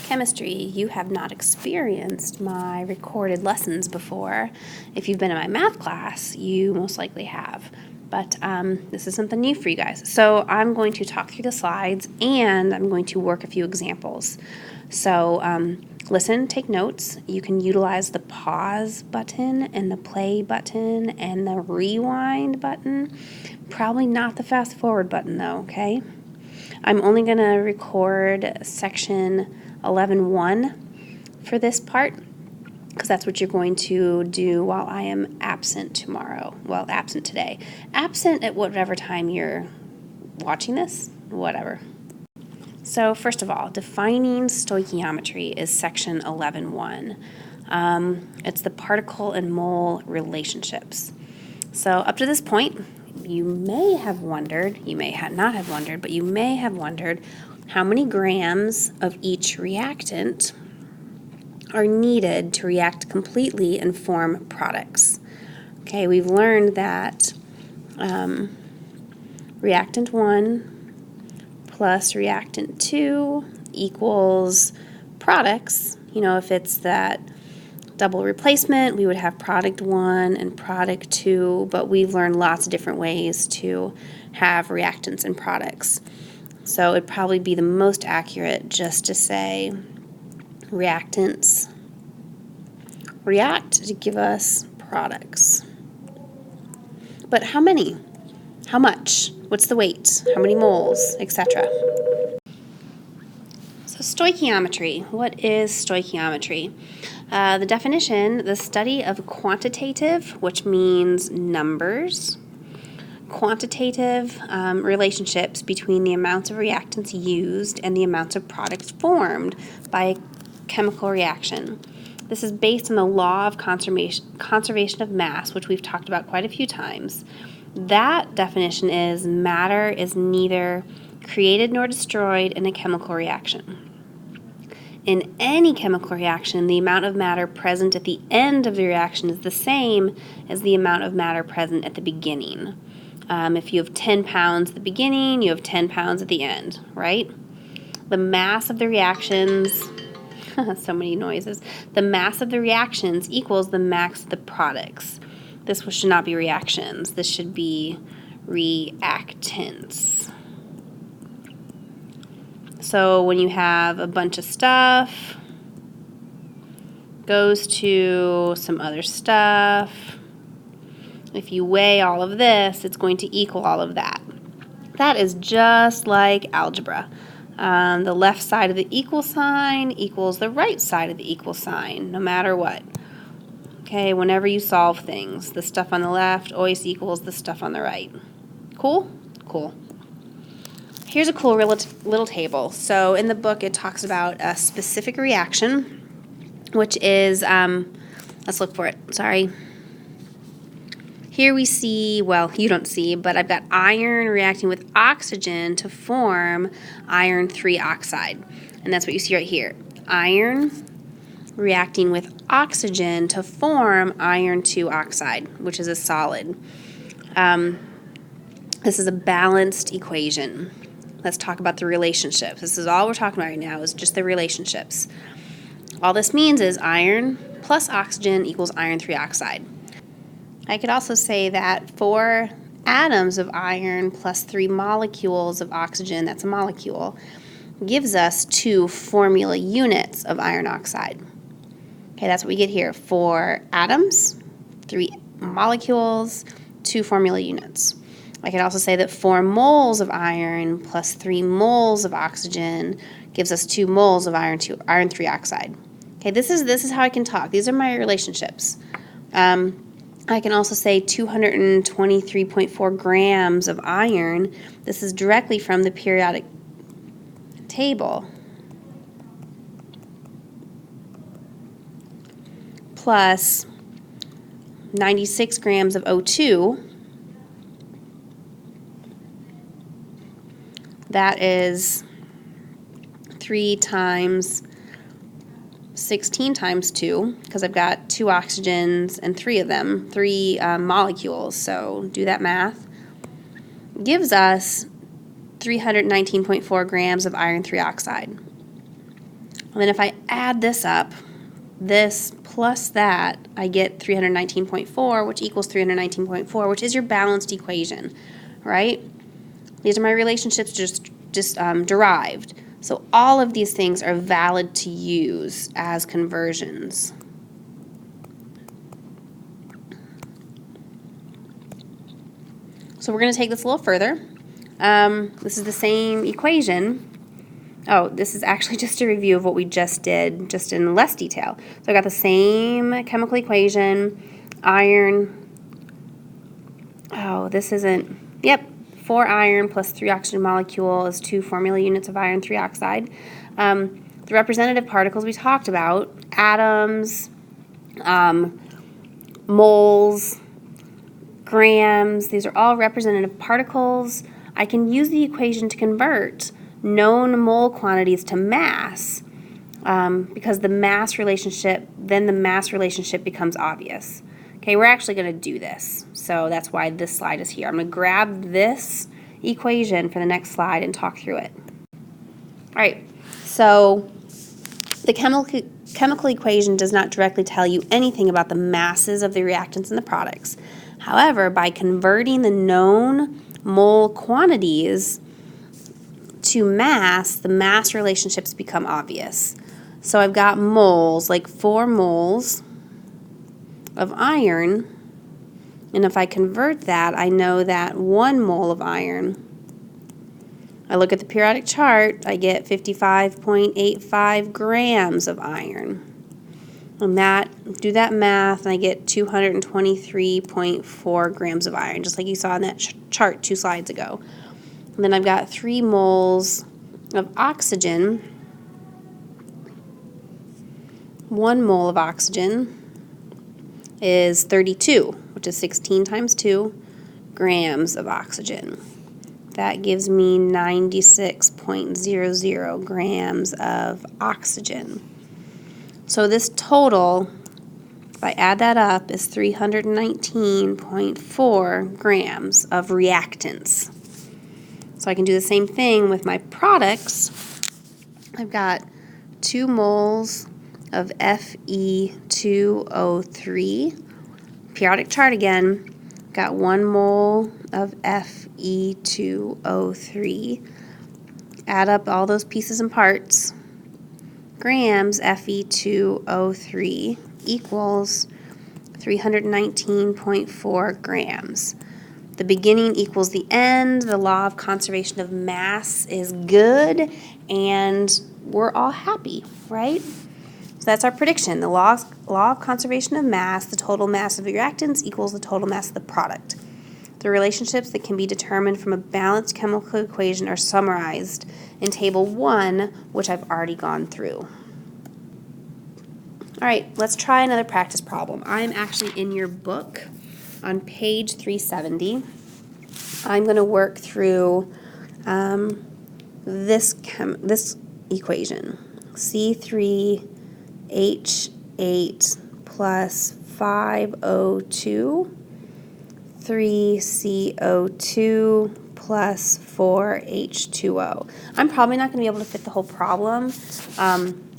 chemistry, you have not experienced my recorded lessons before. If you've been in my math class, you most likely have. But this is something new for you guys. So I'm going to talk through the slides and I'm going to work a few examples. So listen, take notes. You can utilize the pause button and the play button and the rewind button. Probably not the fast forward button though, okay? I'm only going to record section 11.1 for this part because that's what you're going to do while I am absent tomorrow. Well, absent today. Absent at whatever time you're watching this, whatever. So first of all, defining stoichiometry is section 11.1. It's the particle and mole relationships. So up to this point, you may have wondered, you may not have wondered, but you may have wondered how many grams of each reactant are needed to react completely and form products. Okay, we've learned that reactant 1 plus reactant 2 equals products. You know, if it's that double replacement, we would have product 1 and product 2, but we've learned lots of different ways to have reactants and products. So it'd probably be the most accurate just to say reactants react to give us products. But how many? How much? What's the weight? How many moles, etc.? So stoichiometry. What is stoichiometry? The definition, the study of quantitative, which means numbers, quantitative relationships between the amounts of reactants used and the amounts of products formed by a chemical reaction. This is based on the law of conservation of mass, which we've talked about quite a few times. That definition is matter is neither created nor destroyed in a chemical reaction. In any chemical reaction, the amount of matter present at the end of the reaction is the same as the amount of matter present at the beginning. If you have 10 pounds at the beginning, you have 10 pounds at the end, right? The mass of the reactions, so many noises, the mass of the reactions equals the mass of the products. This should not be reactions. This should be reactants. So when you have a bunch of stuff, goes to some other stuff, if you weigh all of this, it's going to equal all of that. That is just like algebra. The left side of the equal sign equals the right side of the equal sign, no matter what. Okay, whenever you solve things, the stuff on the left always equals the stuff on the right. Cool? Cool. Here's a cool little table. So in the book, it talks about a specific reaction, which is, let's look for it, sorry. Here we see, well, you don't see, but I've got iron reacting with oxygen to form iron 3 oxide. And that's what you see right here. Iron reacting with oxygen to form iron 2 oxide, which is a solid. This is a balanced equation. Let's talk about the relationships. This is all we're talking about right now is just the relationships. All this means is iron plus oxygen equals iron 3 oxide. I could also say that 4 atoms of iron plus 3 molecules of oxygen, that's a molecule, gives us 2 formula units of iron oxide. Okay, that's what we get here. 4 atoms, 3 molecules, 2 formula units. I could also say that 4 moles of iron plus 3 moles of oxygen gives us 2 moles of iron 3 oxide. Okay, this is how I can talk. These are my relationships. I can also say 223.4 grams of iron. This is directly from the periodic table. Plus 96 grams of O2. That is 3 times 16 times 2, because I've got 2 oxygens and 3 of them, 3 molecules, so do that math. Gives us 319.4 grams of iron 3 oxide. And then if I add this up, this plus that, I get 319.4, which equals 319.4, which is your balanced equation, right? These are my relationships just derived. So all of these things are valid to use as conversions. So we're going to take this a little further. This is the same equation. Oh, this is actually just a review of what we just did, just in less detail. So I got the same chemical equation, iron. Oh, this isn't, yep, 4 iron plus 3 oxygen molecule is 2 formula units of iron 3 oxide. The representative particles we talked about, atoms, moles, grams, these are all representative particles. I can use the equation to convert known mole quantities to mass because the mass relationship becomes obvious. Okay, we're actually going to do this, so that's why this slide is here. I'm going to grab this equation for the next slide and talk through it. All right, so the chemical equation does not directly tell you anything about the masses of the reactants and the products. However, by converting the known mole quantities to mass, the mass relationships become obvious. So I've got moles, like 4 moles of iron, and if I convert that, I know that 1 mole of iron, I look at the periodic chart, I get 55.85 grams of iron. And do that math, and I get 223.4 grams of iron, just like you saw in that chart 2 slides ago. And then I've got 3 moles of oxygen. 1 mole of oxygen is 32, which is 16 times 2 grams of oxygen. That gives me 96.00 grams of oxygen. So this total, if I add that up, is 319.4 grams of reactants. So I can do the same thing with my products. I've got 2 moles of Fe2O3. Periodic chart again. Got 1 mole of Fe2O3. Add up all those pieces and parts. Grams Fe2O3 equals 319.4 grams. The beginning equals the end. The law of conservation of mass is good, and we're all happy, right? So that's our prediction. The law of conservation of mass, the total mass of the reactants equals the total mass of the product. The relationships that can be determined from a balanced chemical equation are summarized in Table 1, which I've already gone through. All right, let's try another practice problem. I'm actually in your book on page 370. I'm going to work through this equation, C3H8 plus 5O2, 3CO2 plus 4H2O. I'm probably not going to be able to fit the whole problem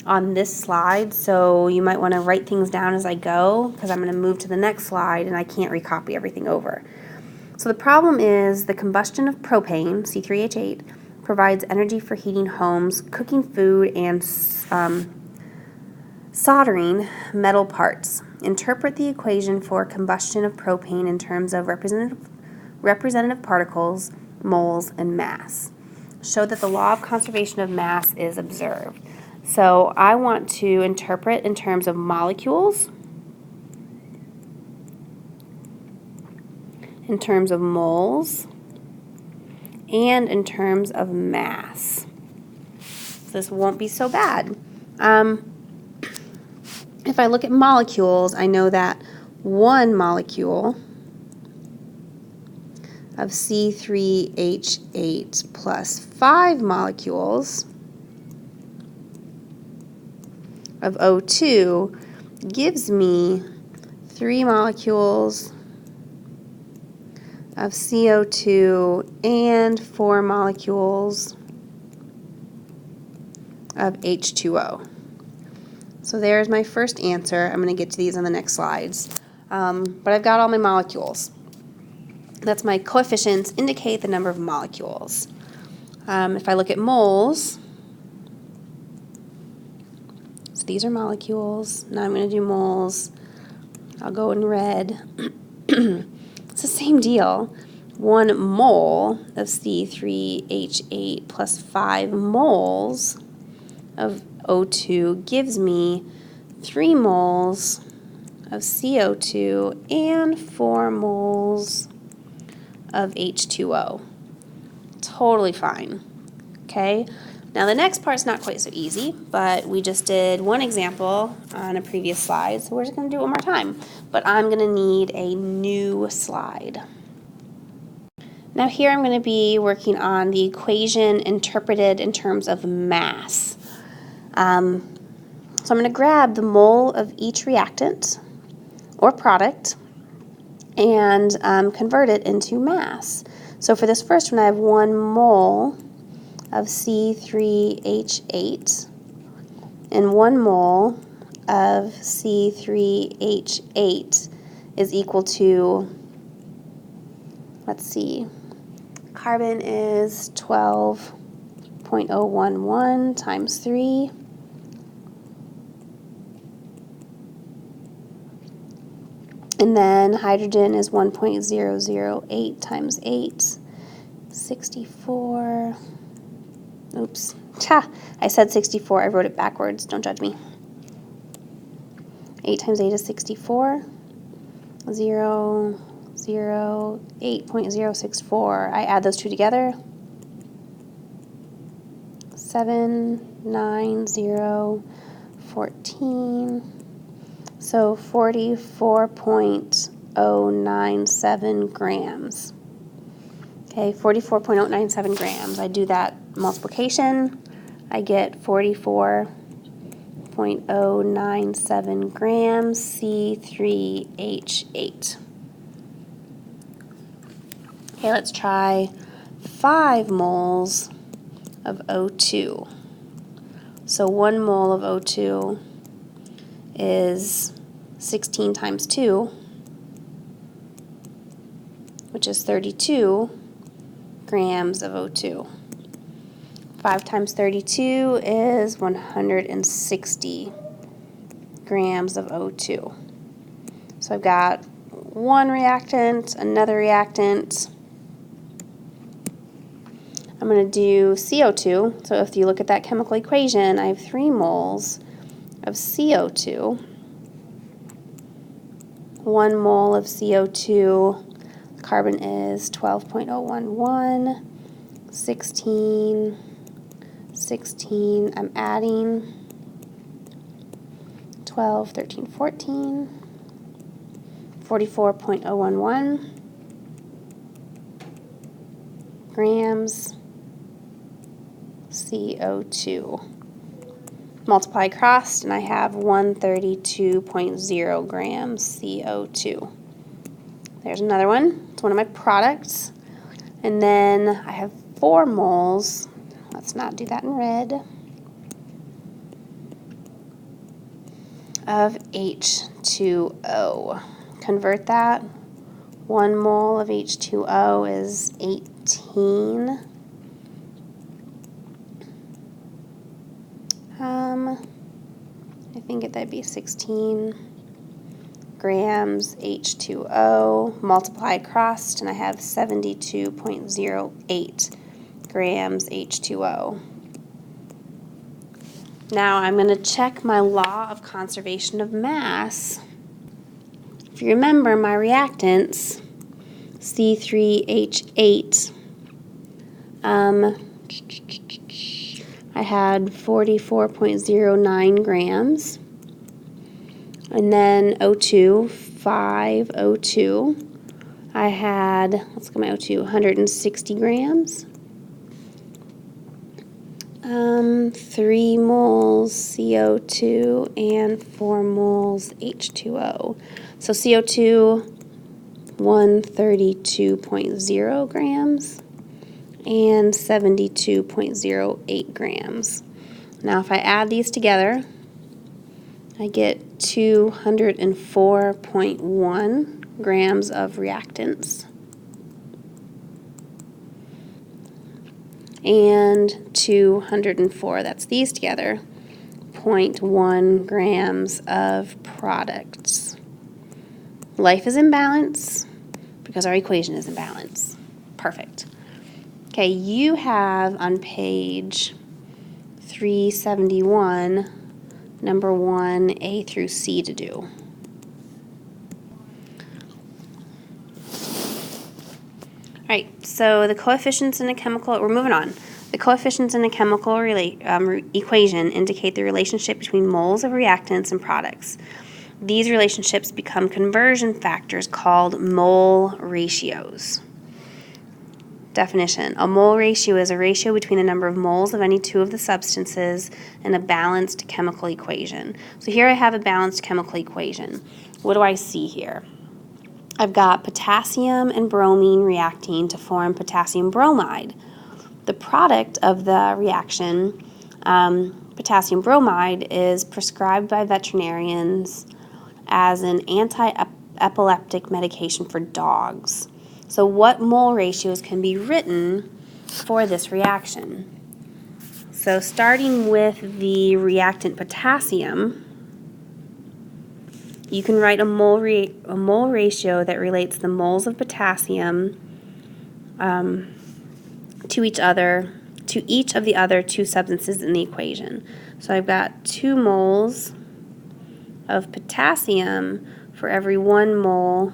on this slide, so you might want to write things down as I go, because I'm going to move to the next slide and I can't recopy everything over. So the problem is the combustion of propane, C3H8, provides energy for heating homes, cooking food, and soldering metal parts. Interpret the equation for combustion of propane in terms of representative particles, moles, and mass. Show that the law of conservation of mass is observed. So I want to interpret in terms of molecules, in terms of moles, and in terms of mass. So this won't be so bad. If I look at molecules, I know that 1 molecule of C3H8 plus 5 molecules of O2 gives me 3 molecules of CO2 and 4 molecules of H2O. So there's my first answer. I'm going to get to these on the next slides. But I've got all my molecules. That's my coefficients, indicate the number of molecules. If I look at moles, so these are molecules. Now I'm going to do moles. I'll go in red. It's the same deal. 1 mole of C3H8 plus 5 moles of O2 gives me 3 moles of CO2 and 4 moles of H2O. Totally fine. Okay? Now the next part's not quite so easy, but we just did one example on a previous slide, so we're just going to do it one more time. But I'm going to need a new slide. Now here I'm going to be working on the equation interpreted in terms of mass. So I'm going to grab the mole of each reactant or product and convert it into mass. So for this first one, I have 1 mole of C3H8 and 1 mole of C3H8 is equal to, let's see, carbon is 12.011 times 3. And then hydrogen is 1.008 times 8, 64. Oops. I said 64. I wrote it backwards. Don't judge me. 8 times 8 is 64. 8.064. I add those two together. 7, 9, 0, 14. So 44.097 grams. Okay, 44.097 grams. I do that multiplication. I get 44.097 grams C3H8. Okay, let's try 5 moles of O2. So 1 mole of O2 is 16 times 2, which is 32 grams of O2. 5 times 32 is 160 grams of O2. So I've got one reactant, another reactant. I'm going to do CO2. So if you look at that chemical equation, I have 3 moles of CO2. 1 mole of CO2, carbon is 12.011, 16, I'm adding 12, 13, 14, 44.011 grams CO2. Multiply across, and I have 132.0 grams CO2. There's another one. It's one of my products. And then I have 4 moles. Let's not do that in red. Of H2O. Convert that. 1 mole of H2O is 18. I think that'd be 16 grams H2O. Multiply across, and I have 72.08 grams H2O. Now I'm going to check my law of conservation of mass. If you remember my reactants, C3H8, I had 44.09 grams. And then O2, 5 O2, I had, let's look at my O2, 160 grams. 3 moles CO2 and 4 moles H2O. So CO2, 132.0 grams and 72.08 grams. Now if I add these together, I get 204.1 grams of reactants. And 204, that's these together, 0.1 grams of products. Life is in balance because our equation is in balance. Perfect. Okay, you have on page 371, number 1, A through C to do. All right, so the coefficients in a chemical, we're moving on. The coefficients in a chemical equation indicate the relationship between moles of reactants and products. These relationships become conversion factors called mole ratios. Definition: a mole ratio is a ratio between the number of moles of any two of the substances in a balanced chemical equation. So here I have a balanced chemical equation. What do I see here? I've got potassium and bromine reacting to form potassium bromide. The product of the reaction, potassium bromide, is prescribed by veterinarians as an anti-epileptic medication for dogs. So what mole ratios can be written for this reaction? So starting with the reactant potassium, you can write a mole ratio that relates the moles of potassium to each of the other two substances in the equation. So I've got 2 moles of potassium for every 1 mole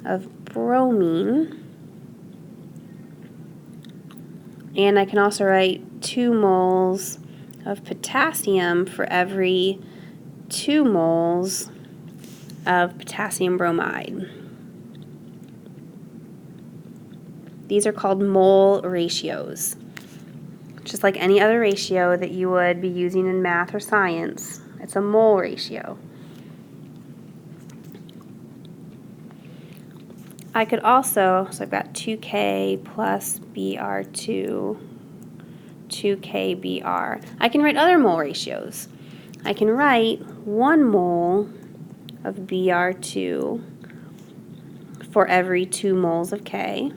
of bromine. And I can also write 2 moles of potassium for every 2 moles of potassium bromide. These are called mole ratios. Just like any other ratio that you would be using in math or science, it's a mole ratio. I could also, so I've got 2K plus Br2, 2KBr. I can write other mole ratios. I can write 1 mole of Br2 for every 2 moles of K,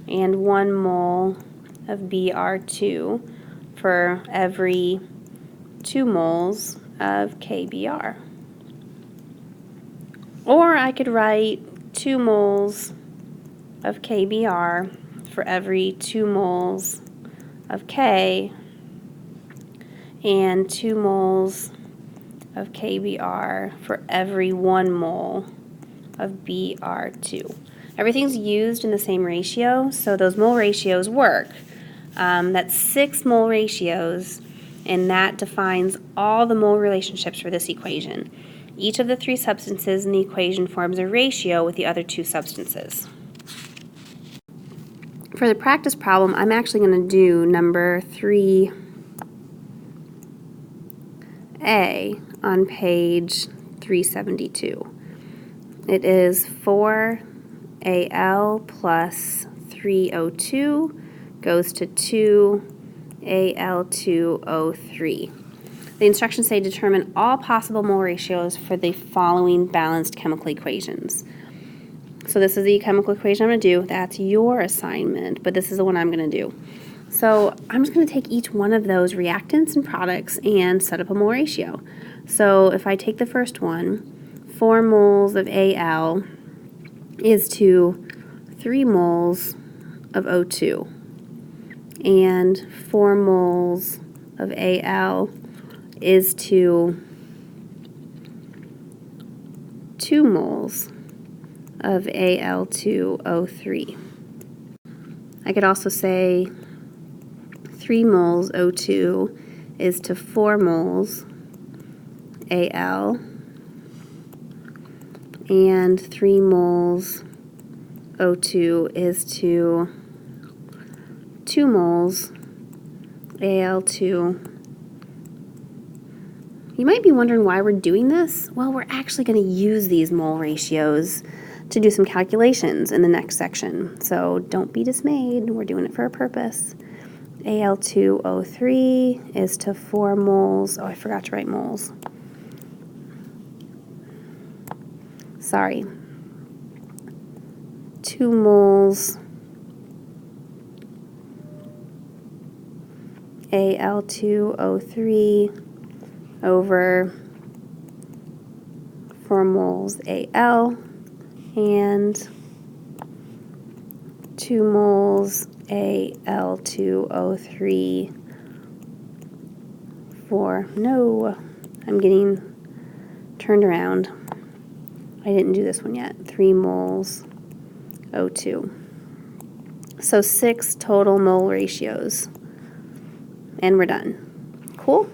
and 1 mole of Br2 for every 2 moles of KBr. Or I could write 2 moles of KBr for every 2 moles of K and 2 moles of KBr for every 1 mole of Br2. Everything's used in the same ratio, so those mole ratios work. That's 6 mole ratios, and that defines all the mole relationships for this equation. Each of the 3 substances in the equation forms a ratio with the other 2 substances. For the practice problem, I'm actually going to do number 3A on page 372. It is 4Al plus 3O2 goes to 2Al2O3. The instructions say determine all possible mole ratios for the following balanced chemical equations. So this is the chemical equation I'm going to do. That's your assignment, but this is the one I'm going to do. So I'm just going to take each one of those reactants and products and set up a mole ratio. So if I take the first one, 4 moles of Al is to 3 moles of O2, and 4 moles of Al is to 2 moles of Al2O3. I could also say 3 moles O2 is to 4 moles Al, and 3 moles O2 is to 2 moles Al2. You might be wondering why we're doing this. Well, we're actually going to use these mole ratios to do some calculations in the next section. So don't be dismayed. We're doing it for a purpose. Al2O3 is to 4 moles. Oh, I forgot to write moles. Sorry. 2 moles Al2O3 over 4 moles Al, and 2 moles Al2O3 no, I'm getting turned around. I didn't do this one yet. 3 moles O2. So 6 total mole ratios. And we're done. Cool?